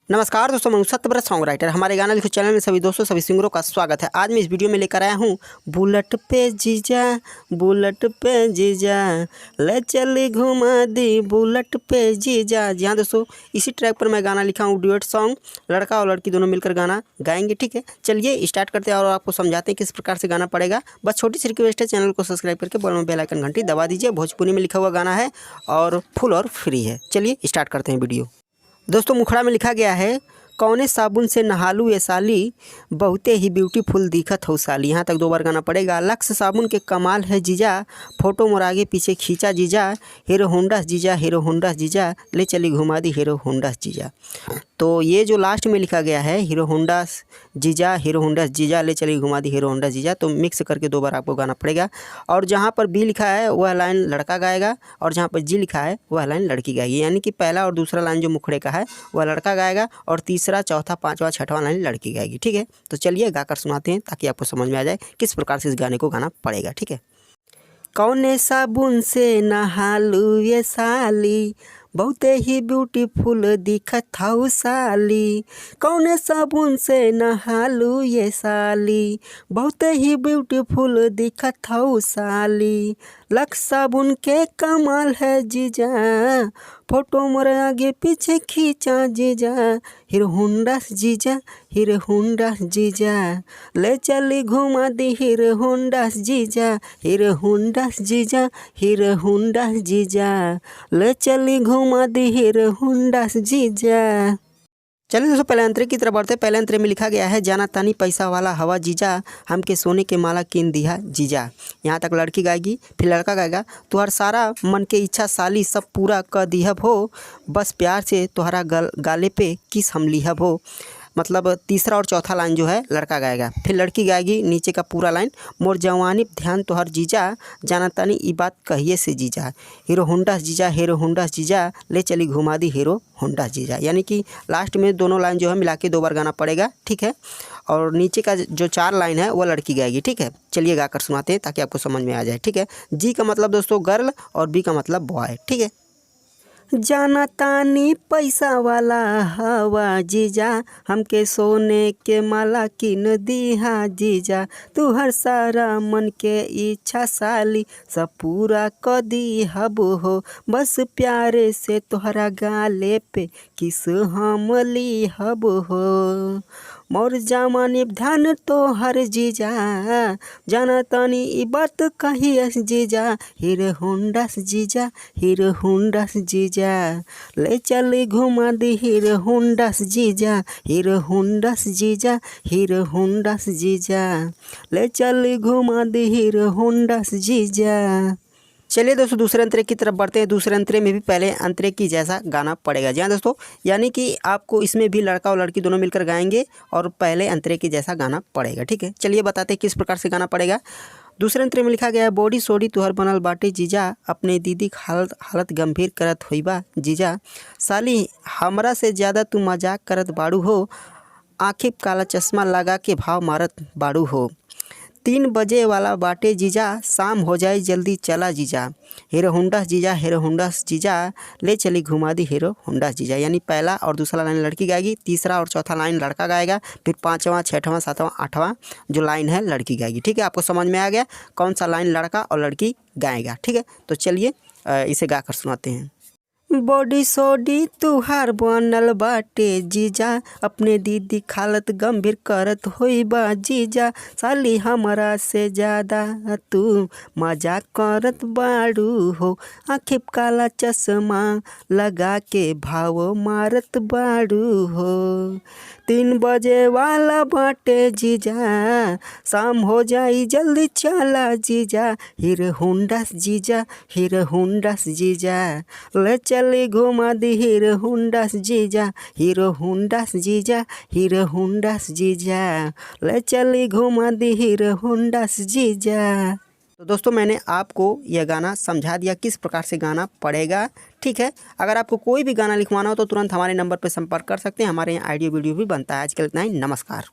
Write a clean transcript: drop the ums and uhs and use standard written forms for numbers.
नमस्कार दोस्तों, मैं सत्यव्रत सॉन्ग राइटर। हमारे गाना लिखो चैनल में सभी दोस्तों सभी सिंगरों का स्वागत है। आज मैं इस वीडियो में लेकर आया हूँ बुलेट पे जीजा, बुलेट पे जीजा, ले चली घुमा दी बुलेट पे जीजा। जी हाँ दोस्तों, इसी ट्रैक पर मैं गाना लिखा हूँ, ड्यूएट सॉन्ग। लड़का और लड़की दोनों मिलकर गाना गाएंगे। ठीक है, चलिए स्टार्ट करते हैं और आपको समझाते हैं किस प्रकार से गाना पड़ेगा। बस छोटी सी रिक्वेस्ट है, चैनल को सब्सक्राइब करके बगल में बेल आइकन घंटी दबा दीजिए। भोजपुरी में लिखा हुआ गाना है और फुल और फ्री है। चलिए स्टार्ट करते हैं वीडियो। दोस्तों, मुखड़ा में लिखा गया है, कौने साबुन से नहालू ये साली, बहुते ही ब्यूटीफुल दिखत हो साली। यहाँ तक 2 बार गाना पड़ेगा। लक्स साबुन के कमाल है जीजा, फोटो मोर आगे पीछे खींचा जीजा, हीरो होंडा जीजा, हीरो होंडा जीजा, ले चली घुमा दी हीरो होंडा जीजा। तो ये जो लास्ट में लिखा गया है, हीरो होंडा जीजा, हीरो होंडा जीजा, ले चली घुमा दी हीरो होंडा जीजा, तो मिक्स करके 2 बार आपको गाना पड़ेगा। और जहाँ पर बी लिखा है वह लाइन लड़का गाएगा और जहाँ पर जी लिखा है वह लाइन लड़की गाएगी। यानी कि पहला और दूसरा लाइन जो मुखड़े का है वह लड़का गाएगा और तीसरा, चौथा, पाँचवा, छठवां लाइन लड़की गाएगी। ठीक है, तो चलिए गाकर सुनाते हैं ताकि आपको समझ में आ जाए किस प्रकार से इस गाने को गाना पड़ेगा। ठीक है। कौने साबुन से नहालू ये साली, बहुते ही ब्यूटीफुल दिखत हऊ साली। कौने साबुन से नहालू ये साली, बहुते ही ब्यूटीफुल दिखत हऊ साली। लक्स साबुन के कमाल है जीजा, फोटो मोरे आगे पीछे खींचा जीजा, हीरो होंडा जीजा, हीरो होंडा जीजा, ले चली घुमा दी हीरो होंडा जीजा, हीरो होंडा जीजा, हीरो होंडा जीजा, ले चली घुमा दी हीरो होंडा जीजा। चलिए दोस्तों, पहले अंतरे की तरफ बढ़ते हैं। पहले अंतरे में लिखा गया है, जाना तानी पैसा वाला हवा जीजा, हमके सोने के माला किन दिया जीजा। यहाँ तक लड़की गाएगी, फिर लड़का गाएगा, तुहार सारा मन के इच्छा साली सब पूरा कर दिहब हो, बस प्यार से तुहरा गाले पे किस हम लिहब हो। मतलब तीसरा और चौथा लाइन जो है लड़का गाएगा, फिर लड़की गाएगी नीचे का पूरा लाइन, मोर जवानी ध्यान तोहर जीजा, जाना तानी ई बात कहिए से जीजा, हीरो होंडा जीजा, हीरो होंडा जीजा, ले चली घुमा दी हीरो होंडा जीजा। यानी कि लास्ट में दोनों लाइन जो है मिला के 2 बार गाना पड़ेगा। ठीक है, और नीचे का जो 4 लाइन है वो लड़की गाएगी। ठीक है, चलिए गाकर सुनाते हैं ताकि आपको समझ में आ जाए। ठीक है, जी का मतलब दोस्तों गर्ल और बी का मतलब बॉय। ठीक है। जाना तानी पैसा वाला हवा जीजा, हमके सोने के माला किन दिहा जीजा, तू हर सारा मन के इच्छा साली सब पूरा क दिहब हो, बस प्यारे से तोहरा गाले पे किस हम लिहब हो। मोर जवानी ध्यान तोहर जीजा, जाना तानी ई बात कहिए जीजा, हीरो होंडा जीजा, हीरो होंडा जीजा, ले चली घुमा दी हीरो होंडा जीजा, हीरो होंडा जीजा, हीरो होंडा जीजा, ले चली घुमा दी हीरो होंडा जीजा। चलिए दोस्तों, दूसरे अंतरे की तरफ बढ़ते हैं। दूसरे अंतरे में भी पहले अंतरे की जैसा गाना पड़ेगा। जी हाँ दोस्तों, यानी कि आपको इसमें भी लड़का और लड़की दोनों मिलकर गाएंगे और पहले अंतरे की जैसा गाना पड़ेगा। ठीक है, चलिए बताते हैं किस प्रकार से गाना पड़ेगा। दूसरे अंतरे में लिखा गया है, बॉडी सोडी तुहर बनल बाटे जीजा, अपने दीदी हालत गंभीर करत होइबा जीजा, साली हमरा से ज़्यादा तू मजाक करत बाड़ू हो, आँखें काला चश्मा लगा के भाव मारत बाड़ू हो, 3 बजे वाला बाटे जीजा, शाम हो जाए जल्दी चला जीजा, हीरो होंडा जीजा, हीरो होंडा जीजा, ले चली घुमा दी हीरो होंडा जीजा। यानी पहला और दूसरा लाइन लड़की गाएगी, तीसरा और चौथा लाइन लड़का गाएगा, फिर 5वां, 6वां, 7वां, 8वां जो लाइन है लड़की गाएगी। ठीक है, आपको समझ में आ गया कौन सा लाइन लड़का और लड़की गाएगा। ठीक है, तो चलिए इसे गाकर सुनाते हैं। बॉडी सोडी तुहार बनल बाटे जीजा, अपने दीदी खालत गंभीर करत होइबा जीजा, साली हमरा से ज़्यादा तू मजाक करत बाड़ू हो, आँखें काला चश्मा लगा के भाव मारत बाड़ू हो, 3 बजे वाला बाटे जीजा, शाम हो जाई जल्दी चला जीजा, हीरो होंडा जीजा, हीरो होंडा जीजा, ले चली घुमा दी हीरो होंडा जीजा, हीरो होंडा जीजा, हीरो होंडा जीजा, ले चली घुमा दी हीरो होंडा जीजा। तो दोस्तों, मैंने आपको यह गाना समझा दिया किस प्रकार से गाना पड़ेगा। ठीक है, अगर आपको कोई भी गाना लिखवाना हो तो तुरंत हमारे नंबर पर संपर्क कर सकते हैं। हमारे यहाँ ऑडियो वीडियो भी बनता है। आजकल इतना ही, नमस्कार।